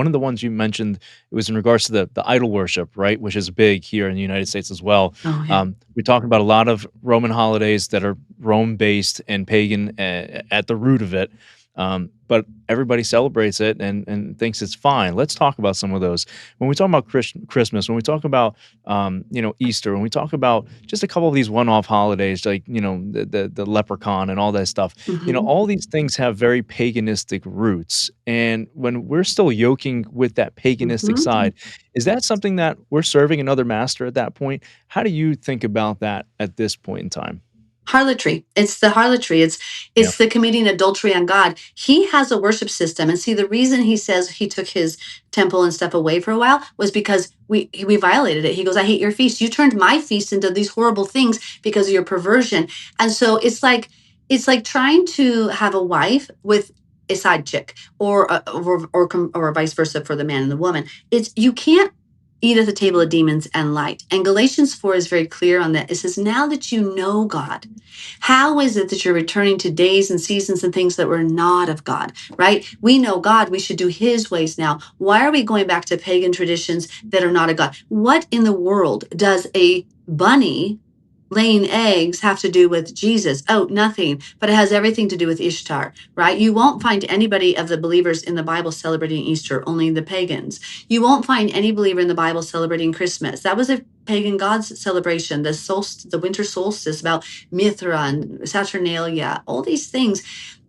One of the ones you mentioned, it was in regards to the idol worship, right, which is big here in the United States as well. Oh, yeah. We talk about a lot of Roman holidays that are Rome-based and pagan at the root of it, but everybody celebrates it and thinks it's fine. Let's talk about some of those. When we talk about Christmas, when we talk about, Easter, when we talk about just a couple of these one-off holidays, like, the leprechaun and all that stuff, Mhm. all these things have very paganistic roots. And when we're still yoking with that paganistic Mhm. side, is that something that we're serving another master at that point? How do you think about that at this point in time? Harlotry. It's the harlotry. Yeah. It's the committing adultery on God. He has a worship system. And see, the reason he says he took his temple and stuff away for a while was because we violated it. He goes, I hate your feast. You turned my feast into these horrible things because of your perversion. And so it's like trying to have a wife with a side chick or vice versa for the man and the woman. It's you can't eat at the table of demons and light. And Galatians 4 is very clear on that. It says, now that you know God, how is it that you're returning to days and seasons and things that were not of God, right? We know God, we should do his ways now. Why are we going back to pagan traditions that are not of God? What in the world does a bunny laying eggs have to do with Jesus? Oh, nothing, but it has everything to do with Ishtar, right? You won't find anybody of the believers in the Bible celebrating Easter, only the pagans. You won't find any believer in the Bible celebrating Christmas. That was a pagan god's celebration, the winter solstice about Mithra and Saturnalia, all these things.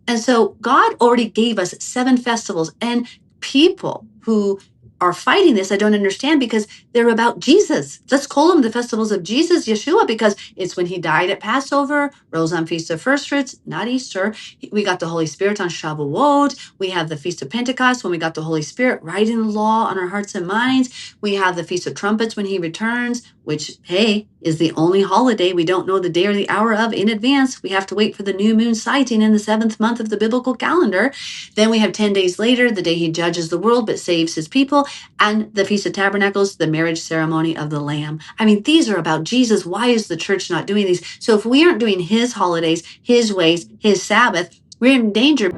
And so God already gave us 7 festivals, and people who are fighting this, I don't understand, because they're about Jesus. Let's call them the festivals of Jesus, Yeshua, because it's when he died at Passover, rose on Feast of First Fruits, not Easter. We got the Holy Spirit on Shavuot. We have the Feast of Pentecost when we got the Holy Spirit writing the law on our hearts and minds. We have the Feast of Trumpets when he returns, which, hey, is the only holiday we don't know the day or the hour of in advance. We have to wait for the new moon sighting in the 7th month of the biblical calendar. Then we have 10 days later, the day he judges the world but saves his people, and the Feast of Tabernacles, the marriage ceremony of the Lamb. I mean, these are about Jesus. Why is the church not doing these? So if we aren't doing his holidays, his ways, his Sabbath, we're in danger.